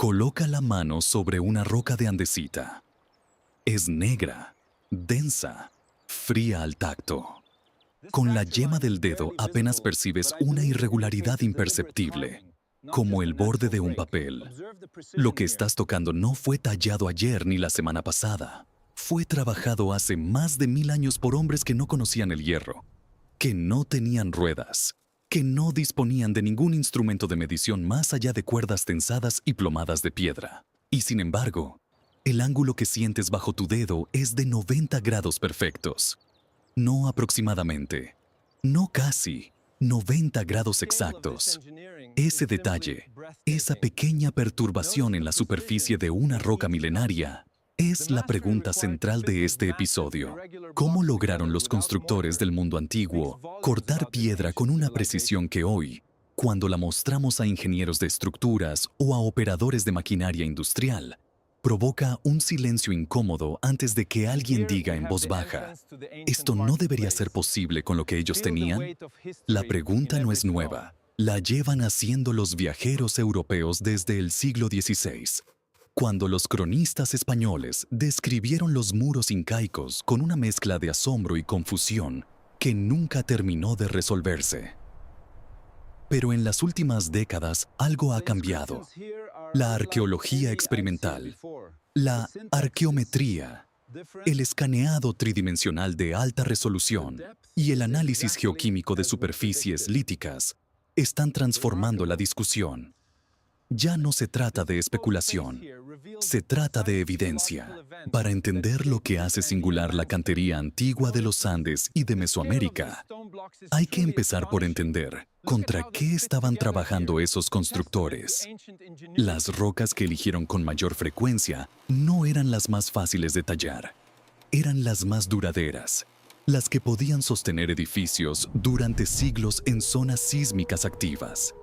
Coloca la mano sobre una roca de andesita. Es negra, densa, fría al tacto. Con la yema del dedo apenas percibes una irregularidad imperceptible, como el borde de un papel. Lo que estás tocando no fue tallado ayer ni la semana pasada. Fue trabajado hace más de 1000 años por hombres que no conocían el hierro, que no tenían ruedas, que no disponían de ningún instrumento de medición más allá de cuerdas tensadas y plomadas de piedra. Y sin embargo, el ángulo que sientes bajo tu dedo es de 90 grados perfectos. No aproximadamente, no casi, 90 grados exactos. Ese detalle, esa pequeña perturbación en la superficie de una roca milenaria, es la pregunta central de este episodio. ¿Cómo lograron los constructores del mundo antiguo cortar piedra con una precisión que hoy, cuando la mostramos a ingenieros de estructuras o a operadores de maquinaria industrial, provoca un silencio incómodo antes de que alguien diga en voz baja, ¿esto no debería ser posible con lo que ellos tenían? La pregunta no es nueva. La llevan haciendo los viajeros europeos desde el siglo XVI, cuando los cronistas españoles describieron los muros incaicos con una mezcla de asombro y confusión que nunca terminó de resolverse. Pero en las últimas décadas algo ha cambiado. La arqueología experimental, la arqueometría, el escaneado tridimensional de alta resolución y el análisis geoquímico de superficies líticas están transformando la discusión. Ya no se trata de especulación, se trata de evidencia. Para entender lo que hace singular la cantería antigua de los Andes y de Mesoamérica, hay que empezar por entender contra qué estaban trabajando esos constructores. Las rocas que eligieron con mayor frecuencia no eran las más fáciles de tallar, eran las más duraderas, las que podían sostener edificios durante siglos en zonas sísmicas activas,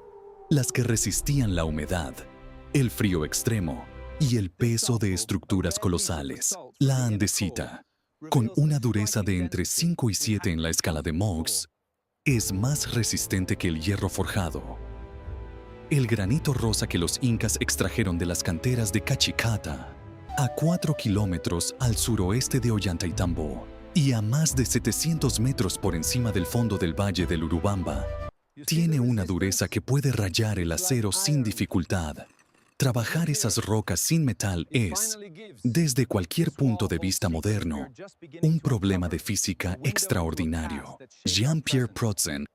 las que resistían la humedad, el frío extremo y el peso de estructuras colosales. La andesita, con una dureza de entre 5 y 7 en la escala de Mohs, es más resistente que el hierro forjado. El granito rosa que los incas extrajeron de las canteras de Cachicata, a 4 kilómetros al suroeste de Ollantaytambo y a más de 700 metros por encima del fondo del valle del Urubamba, tiene una dureza que puede rayar el acero sin dificultad. Trabajar esas rocas sin metal es, desde cualquier punto de vista moderno, un problema de física extraordinario. Jean-Pierre Protzen,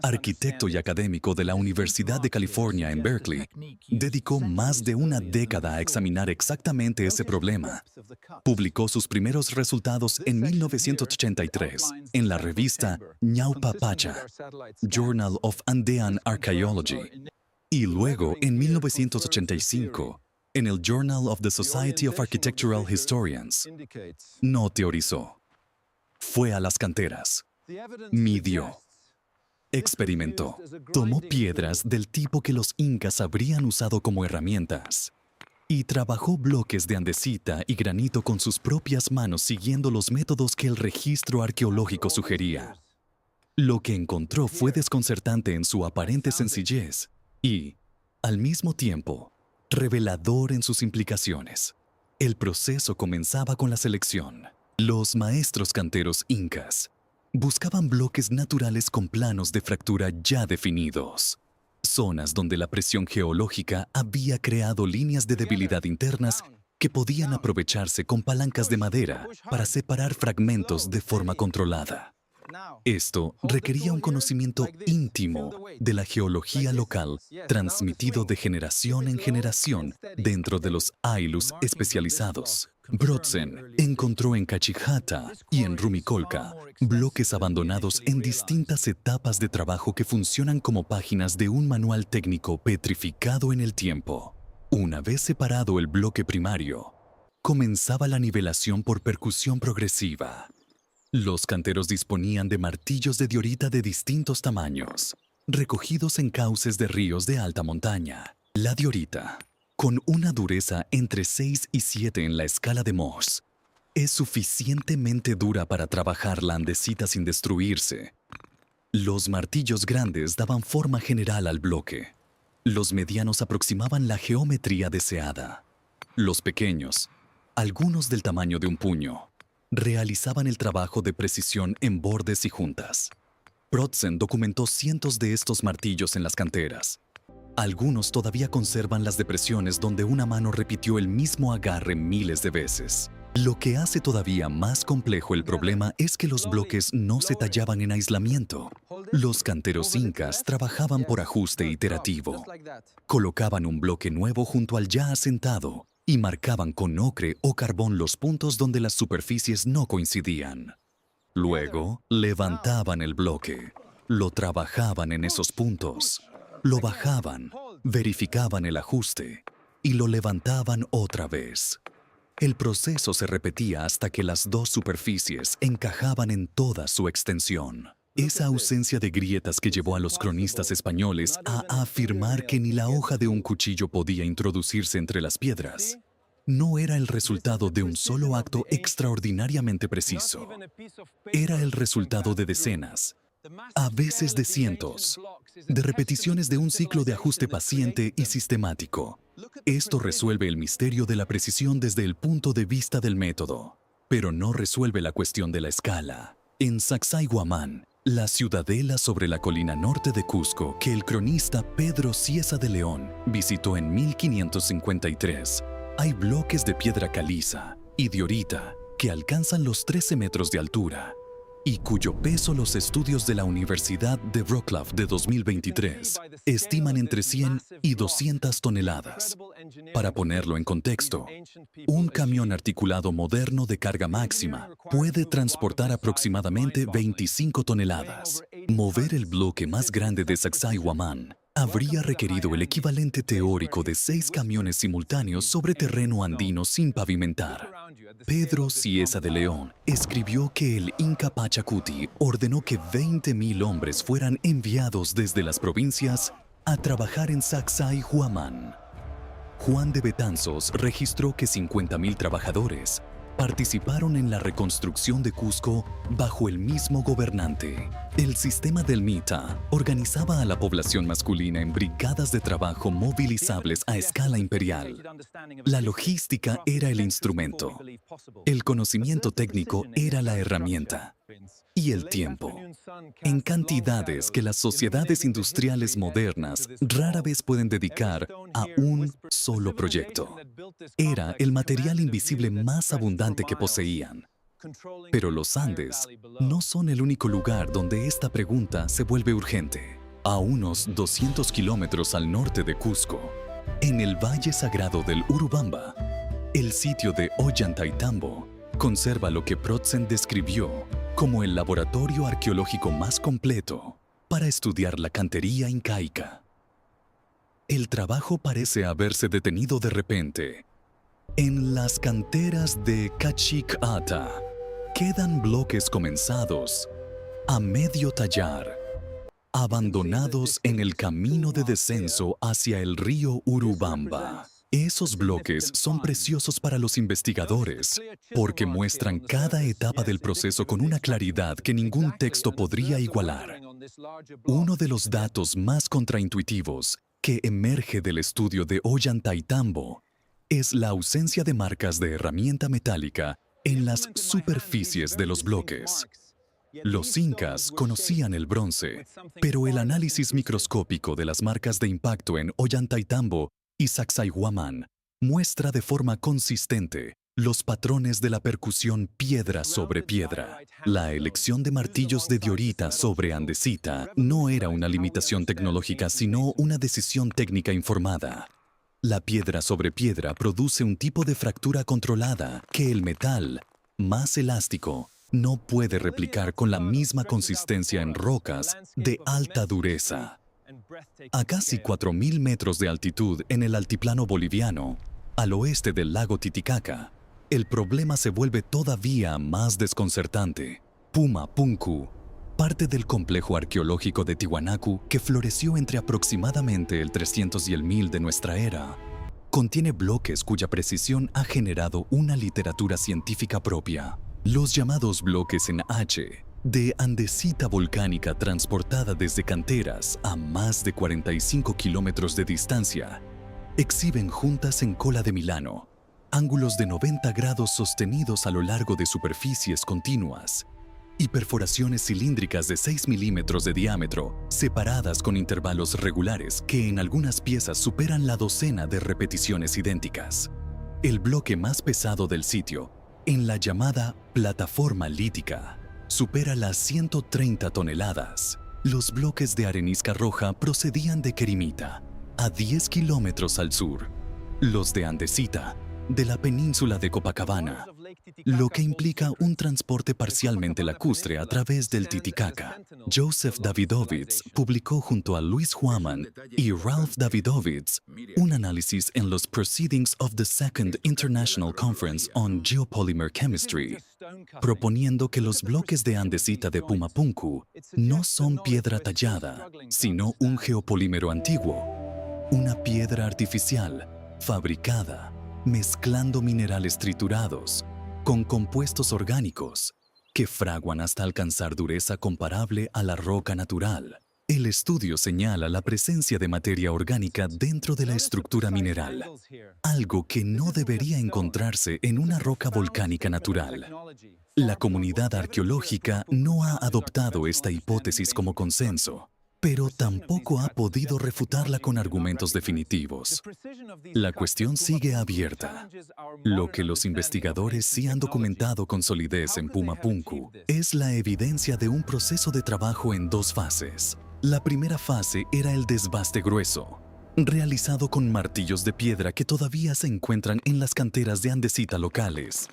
arquitecto y académico de la Universidad de California en Berkeley, dedicó más de una década a examinar exactamente ese problema. Publicó sus primeros resultados en 1983 en la revista Ñaupa Pacha, Journal of Andean Archaeology, y luego en 1985 en el Journal of the Society of Architectural Historians. No teorizó. Fue a las canteras. Midió. Experimentó. Tomó piedras del tipo que los incas habrían usado como herramientas y trabajó bloques de andesita y granito con sus propias manos siguiendo los métodos que el registro arqueológico sugería. Lo que encontró fue desconcertante en su aparente sencillez y, al mismo tiempo, revelador en sus implicaciones. El proceso comenzaba con la selección. Los maestros canteros incas buscaban bloques naturales con planos de fractura ya definidos, zonas donde la presión geológica había creado líneas de debilidad internas que podían aprovecharse con palancas de madera para separar fragmentos de forma controlada. Esto requería un conocimiento íntimo de la geología local, transmitido de generación en generación dentro de los aylus especializados. Protzen encontró en Cachicata y en Rumicolca bloques abandonados en distintas etapas de trabajo que funcionan como páginas de un manual técnico petrificado en el tiempo. Una vez separado el bloque primario, comenzaba la nivelación por percusión progresiva. Los canteros disponían de martillos de diorita de distintos tamaños, recogidos en cauces de ríos de alta montaña. La diorita, con una dureza entre 6 y 7 en la escala de Mohs, es suficientemente dura para trabajar la andesita sin destruirse. Los martillos grandes daban forma general al bloque. Los medianos aproximaban la geometría deseada. Los pequeños, algunos del tamaño de un puño, realizaban el trabajo de precisión en bordes y juntas. Prodsen documentó cientos de estos martillos en las canteras. Algunos todavía conservan las depresiones donde una mano repitió el mismo agarre miles de veces. Lo que hace todavía más complejo el problema es que los bloques no se tallaban en aislamiento. Los canteros incas trabajaban por ajuste iterativo. Colocaban un bloque nuevo junto al ya asentado y marcaban con ocre o carbón los puntos donde las superficies no coincidían. Luego, levantaban el bloque, lo trabajaban en esos puntos, lo bajaban, verificaban el ajuste y lo levantaban otra vez. El proceso se repetía hasta que las dos superficies encajaban en toda su extensión. Esa ausencia de grietas que llevó a los cronistas españoles a afirmar que ni la hoja de un cuchillo podía introducirse entre las piedras, no era el resultado de un solo acto extraordinariamente preciso. Era el resultado de decenas, a veces de cientos, de repeticiones de un ciclo de ajuste paciente y sistemático. Esto resuelve el misterio de la precisión desde el punto de vista del método, pero no resuelve la cuestión de la escala. En Sacsayhuamán, la ciudadela sobre la colina norte de Cusco que el cronista Pedro Cieza de León visitó en 1553, hay bloques de piedra caliza y diorita que alcanzan los 13 metros de altura y cuyo peso los estudios de la Universidad de Wrocław de 2023 estiman entre 100 y 200 toneladas. Para ponerlo en contexto, un camión articulado moderno de carga máxima puede transportar aproximadamente 25 toneladas. Mover el bloque más grande de Sacsayhuamán habría requerido el equivalente teórico de 6 camiones simultáneos sobre terreno andino sin pavimentar. Pedro Cieza de León escribió que el Inca Pachacuti ordenó que 20.000 hombres fueran enviados desde las provincias a trabajar en Sacsayhuamán. Juan de Betanzos registró que 50.000 trabajadores participaron en la reconstrucción de Cusco bajo el mismo gobernante. El sistema del MITA organizaba a la población masculina en brigadas de trabajo movilizables a escala imperial. La logística era el instrumento, el conocimiento técnico era la herramienta y el tiempo, en cantidades que las sociedades industriales modernas rara vez pueden dedicar a un solo proyecto. Era el material invisible más abundante que poseían. Pero los Andes no son el único lugar donde esta pregunta se vuelve urgente. A unos 200 kilómetros al norte de Cusco, en el Valle Sagrado del Urubamba, el sitio de Ollantaytambo conserva lo que Prodsen describió como el laboratorio arqueológico más completo para estudiar la cantería incaica. El trabajo parece haberse detenido de repente. En las canteras de Cachicata quedan bloques comenzados a medio tallar, abandonados en el camino de descenso hacia el río Urubamba. Esos bloques son preciosos para los investigadores porque muestran cada etapa del proceso con una claridad que ningún texto podría igualar. Uno de los datos más contraintuitivos que emerge del estudio de Ollantaytambo es la ausencia de marcas de herramienta metálica en las superficies de los bloques. Los incas conocían el bronce, pero el análisis microscópico de las marcas de impacto en Ollantaytambo y Sacsayhuamán muestra de forma consistente los patrones de la percusión piedra sobre piedra. La elección de martillos de diorita sobre andesita no era una limitación tecnológica, sino una decisión técnica informada. La piedra sobre piedra produce un tipo de fractura controlada que el metal, más elástico, no puede replicar con la misma consistencia en rocas de alta dureza. A casi 4.000 metros de altitud en el altiplano boliviano, al oeste del lago Titicaca, el problema se vuelve todavía más desconcertante. Pumapunku, parte del complejo arqueológico de Tiwanaku que floreció entre aproximadamente el 300 y el 1000 de nuestra era, contiene bloques cuya precisión ha generado una literatura científica propia. Los llamados bloques en H de andesita volcánica transportada desde canteras a más de 45 kilómetros de distancia, exhiben juntas en Cola de Milano ángulos de 90 grados sostenidos a lo largo de superficies continuas y perforaciones cilíndricas de 6 milímetros de diámetro, separadas con intervalos regulares que en algunas piezas superan la docena de repeticiones idénticas. El bloque más pesado del sitio, en la llamada plataforma lítica, supera las 130 toneladas. Los bloques de arenisca roja procedían de Querimita, a 10 kilómetros al sur. Los de andesita, de la península de Copacabana, lo que implica un transporte parcialmente lacustre a través del Titicaca. Joseph Davidovits publicó junto a Luis Huaman y Ralph Davidovits un análisis en los Proceedings of the Second International Conference on Geopolymer Chemistry, proponiendo que los bloques de andesita de Pumapunku no son piedra tallada, sino un geopolímero antiguo, una piedra artificial, fabricada, mezclando minerales triturados con compuestos orgánicos que fraguan hasta alcanzar dureza comparable a la roca natural. El estudio señala la presencia de materia orgánica dentro de la estructura mineral, algo que no debería encontrarse en una roca volcánica natural. La comunidad arqueológica no ha adoptado esta hipótesis como consenso, pero tampoco ha podido refutarla con argumentos definitivos. La cuestión sigue abierta. Lo que los investigadores sí han documentado con solidez en Pumapunku es la evidencia de un proceso de trabajo en dos fases. La primera fase era el desbaste grueso, realizado con martillos de piedra que todavía se encuentran en las canteras de andesita locales.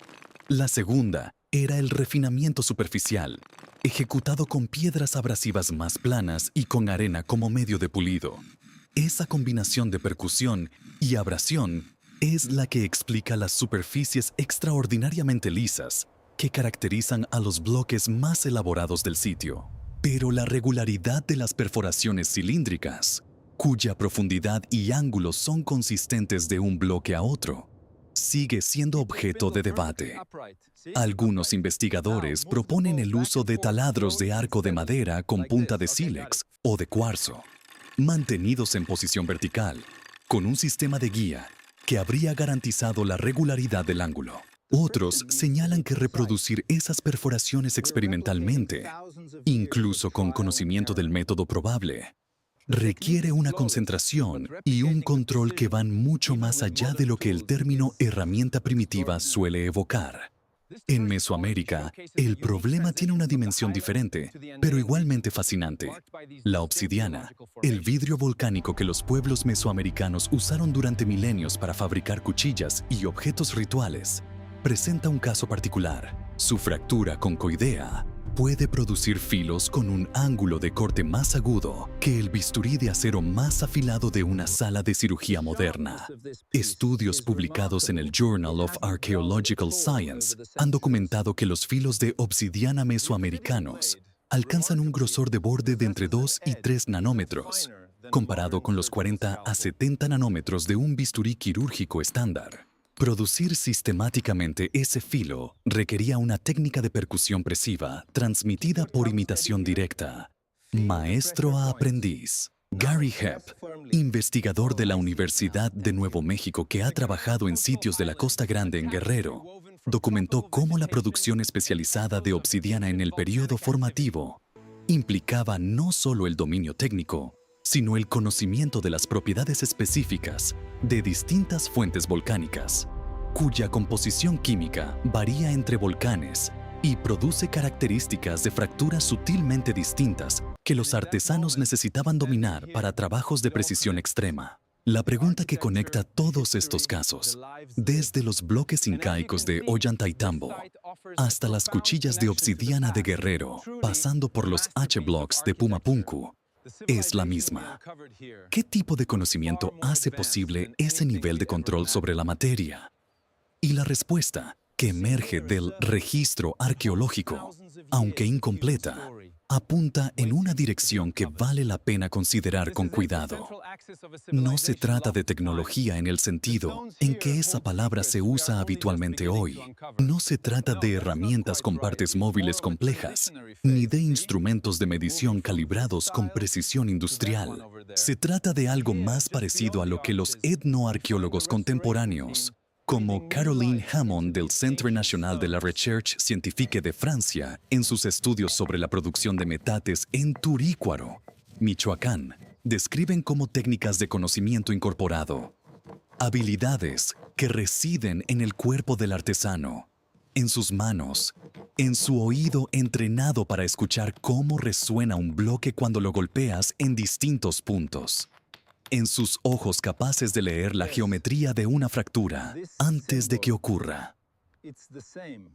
La segunda era el refinamiento superficial, ejecutado con piedras abrasivas más planas y con arena como medio de pulido. Esa combinación de percusión y abrasión es la que explica las superficies extraordinariamente lisas que caracterizan a los bloques más elaborados del sitio. Pero la regularidad de las perforaciones cilíndricas, cuya profundidad y ángulos son consistentes de un bloque a otro, sigue siendo objeto de debate. Algunos investigadores proponen el uso de taladros de arco de madera con punta de sílex o de cuarzo, mantenidos en posición vertical, con un sistema de guía que habría garantizado la regularidad del ángulo. Otros señalan que reproducir esas perforaciones experimentalmente, incluso con conocimiento del método probable, requiere una concentración y un control que van mucho más allá de lo que el término herramienta primitiva suele evocar. En Mesoamérica, el problema tiene una dimensión diferente, pero igualmente fascinante. La obsidiana, el vidrio volcánico que los pueblos mesoamericanos usaron durante milenios para fabricar cuchillas y objetos rituales, presenta un caso particular. Su fractura concoidea puede producir filos con un ángulo de corte más agudo que el bisturí de acero más afilado de una sala de cirugía moderna. Estudios publicados en el Journal of Archaeological Science han documentado que los filos de obsidiana mesoamericanos alcanzan un grosor de borde de entre 2 y 3 nanómetros, comparado con los 40 a 70 nanómetros de un bisturí quirúrgico estándar. Producir sistemáticamente ese filo requería una técnica de percusión presiva transmitida por imitación directa, maestro a aprendiz. Gary Hepp, investigador de la Universidad de Nuevo México que ha trabajado en sitios de la Costa Grande en Guerrero, documentó cómo la producción especializada de obsidiana en el periodo formativo implicaba no solo el dominio técnico, sino el conocimiento de las propiedades específicas de distintas fuentes volcánicas, cuya composición química varía entre volcanes y produce características de fracturas sutilmente distintas que los artesanos necesitaban dominar para trabajos de precisión extrema. La pregunta que conecta todos estos casos, desde los bloques incaicos de Ollantaytambo hasta las cuchillas de obsidiana de Guerrero, pasando por los H-blocks de Pumapunku, es la misma. ¿Qué tipo de conocimiento hace posible ese nivel de control sobre la materia? Y la respuesta, que emerge del registro arqueológico, aunque incompleta, apunta en una dirección que vale la pena considerar con cuidado. No se trata de tecnología en el sentido en que esa palabra se usa habitualmente hoy. No se trata de herramientas con partes móviles complejas, ni de instrumentos de medición calibrados con precisión industrial. Se trata de algo más parecido a lo que los etnoarqueólogos contemporáneos, como Caroline Hammond del Centre National de la Recherche Scientifique de Francia, en sus estudios sobre la producción de metates en Turícuaro, Michoacán, describen como técnicas de conocimiento incorporado, habilidades que residen en el cuerpo del artesano, en sus manos, en su oído entrenado para escuchar cómo resuena un bloque cuando lo golpeas en distintos puntos, en sus ojos capaces de leer la geometría de una fractura antes de que ocurra.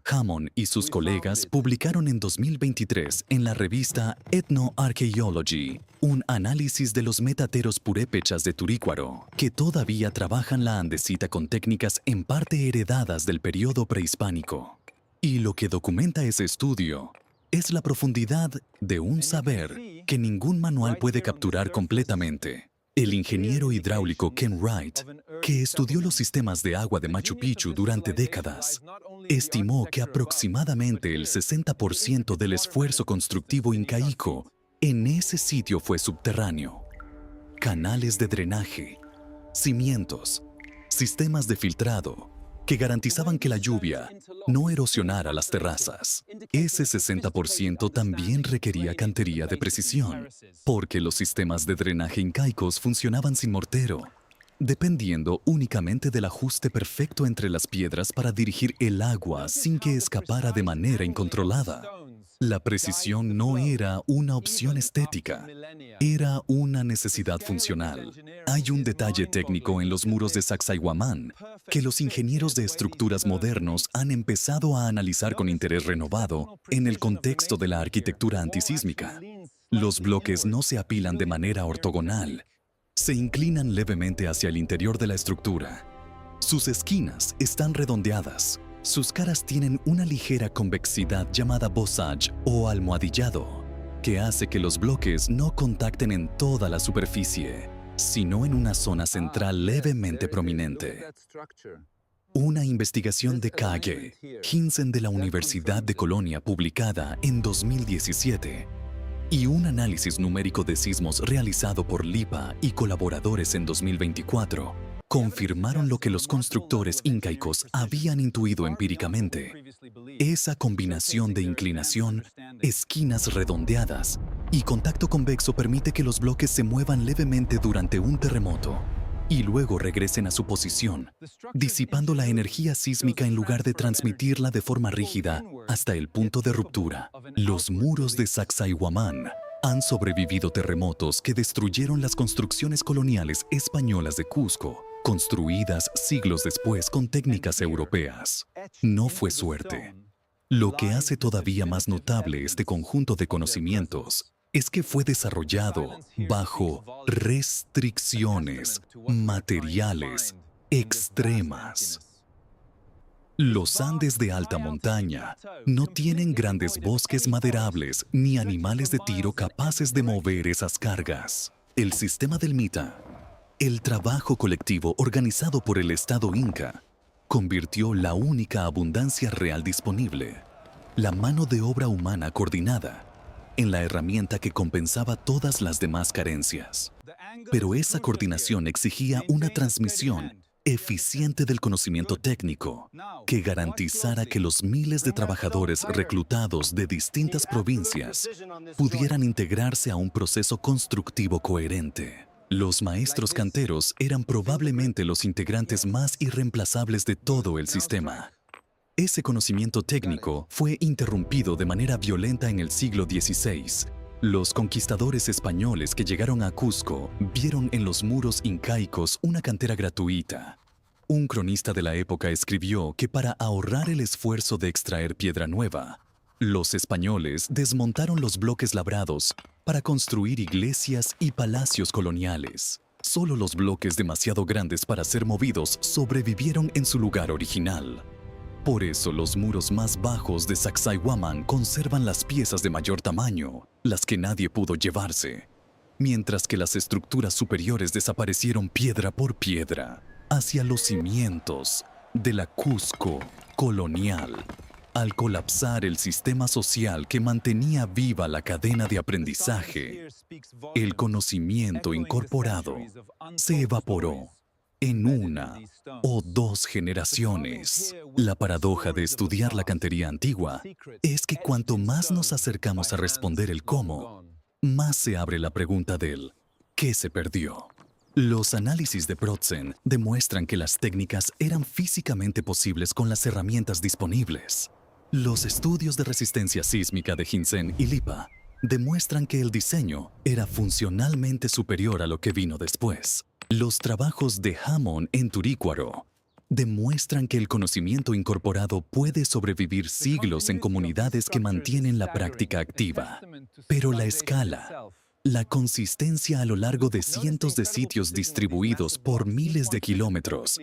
Hammond y sus colegas publicaron en 2023 en la revista Ethnoarchaeology un análisis de los metateros purépechas de Turícuaro que todavía trabajan la andesita con técnicas en parte heredadas del periodo prehispánico. Y lo que documenta ese estudio es la profundidad de un saber que ningún manual puede capturar completamente. El ingeniero hidráulico Ken Wright, que estudió los sistemas de agua de Machu Picchu durante décadas, estimó que aproximadamente el 60% del esfuerzo constructivo incaico en ese sitio fue subterráneo. Canales de drenaje, cimientos, sistemas de filtrado, que garantizaban que la lluvia no erosionara las terrazas. Ese 60% también requería cantería de precisión, porque los sistemas de drenaje incaicos funcionaban sin mortero, dependiendo únicamente del ajuste perfecto entre las piedras para dirigir el agua sin que escapara de manera incontrolada. La precisión no era una opción estética, era una necesidad funcional. Hay un detalle técnico en los muros de Sacsayhuamán que los ingenieros de estructuras modernos han empezado a analizar con interés renovado en el contexto de la arquitectura antisísmica. Los bloques no se apilan de manera ortogonal, se inclinan levemente hacia el interior de la estructura. Sus esquinas están redondeadas. Sus caras tienen una ligera convexidad llamada bossage o almohadillado, que hace que los bloques no contacten en toda la superficie, sino en una zona central levemente prominente. Una investigación de Kage Hinsen de la Universidad de Colonia publicada en 2017 y un análisis numérico de sismos realizado por LIPA y colaboradores en 2024 confirmaron lo que los constructores incaicos habían intuido empíricamente. Esa combinación de inclinación, esquinas redondeadas y contacto convexo permite que los bloques se muevan levemente durante un terremoto y luego regresen a su posición, disipando la energía sísmica en lugar de transmitirla de forma rígida hasta el punto de ruptura. Los muros de Sacsayhuamán han sobrevivido terremotos que destruyeron las construcciones coloniales españolas de Cusco, construidas siglos después con técnicas europeas. No fue suerte. Lo que hace todavía más notable este conjunto de conocimientos es que fue desarrollado bajo restricciones materiales extremas. Los Andes de alta montaña no tienen grandes bosques maderables ni animales de tiro capaces de mover esas cargas. El sistema del Mita, el trabajo colectivo organizado por el Estado Inca, convirtió la única abundancia real disponible, la mano de obra humana coordinada, en la herramienta que compensaba todas las demás carencias. Pero esa coordinación exigía una transmisión eficiente del conocimiento técnico que garantizara que los miles de trabajadores reclutados de distintas provincias pudieran integrarse a un proceso constructivo coherente. Los maestros canteros eran probablemente los integrantes más irreemplazables de todo el sistema. Ese conocimiento técnico fue interrumpido de manera violenta en el siglo XVI. Los conquistadores españoles que llegaron a Cusco vieron en los muros incaicos una cantera gratuita. Un cronista de la época escribió que para ahorrar el esfuerzo de extraer piedra nueva, los españoles desmontaron los bloques labrados para construir iglesias y palacios coloniales. Solo los bloques demasiado grandes para ser movidos sobrevivieron en su lugar original. Por eso los muros más bajos de Sacsayhuaman conservan las piezas de mayor tamaño, las que nadie pudo llevarse, mientras que las estructuras superiores desaparecieron piedra por piedra hacia los cimientos de la Cusco colonial, al colapsar el sistema social que mantenía viva la cadena de aprendizaje. El conocimiento incorporado se evaporó en una o dos generaciones. La paradoja de estudiar la cantería antigua es que cuanto más nos acercamos a responder el cómo, más se abre la pregunta del ¿qué se perdió? Los análisis de Protzen demuestran que las técnicas eran físicamente posibles con las herramientas disponibles. Los estudios de resistencia sísmica de Hinsen y Lipa demuestran que el diseño era funcionalmente superior a lo que vino después. Los trabajos de Hammond en Turícuaro demuestran que el conocimiento incorporado puede sobrevivir siglos en comunidades que mantienen la práctica activa. Pero la escala, la consistencia a lo largo de cientos de sitios distribuidos por miles de kilómetros,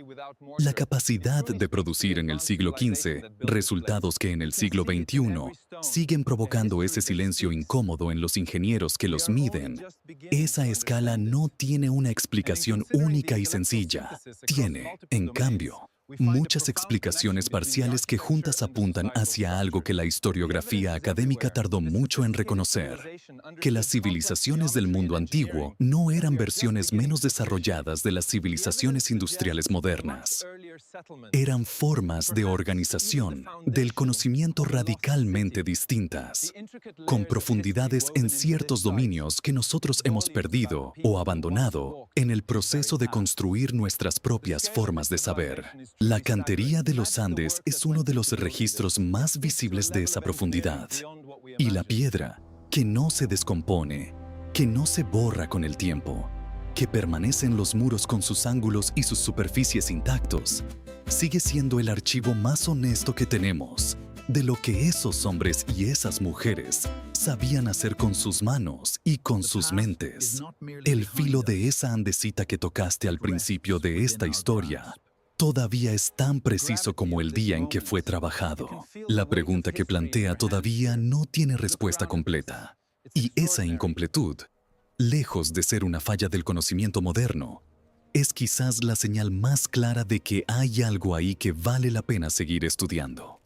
la capacidad de producir en el siglo XV resultados que en el siglo XXI siguen provocando ese silencio incómodo en los ingenieros que los miden. Esa escala no tiene una explicación única y sencilla. Tiene, en cambio, muchas explicaciones parciales que juntas apuntan hacia algo que la historiografía académica tardó mucho en reconocer: que las civilizaciones del mundo antiguo no eran versiones menos desarrolladas de las civilizaciones industriales modernas. Eran formas de organización del conocimiento radicalmente distintas, con profundidades en ciertos dominios que nosotros hemos perdido o abandonado en el proceso de construir nuestras propias formas de saber. La cantería de los Andes es uno de los registros más visibles de esa profundidad. Y la piedra, que no se descompone, que no se borra con el tiempo, que permanece en los muros con sus ángulos y sus superficies intactos, sigue siendo el archivo más honesto que tenemos de lo que esos hombres y esas mujeres sabían hacer con sus manos y con sus mentes. El filo de esa andesita que tocaste al principio de esta historia todavía es tan preciso como el día en que fue trabajado. La pregunta que plantea todavía no tiene respuesta completa. Y esa incompletud, lejos de ser una falla del conocimiento moderno, es quizás la señal más clara de que hay algo ahí que vale la pena seguir estudiando.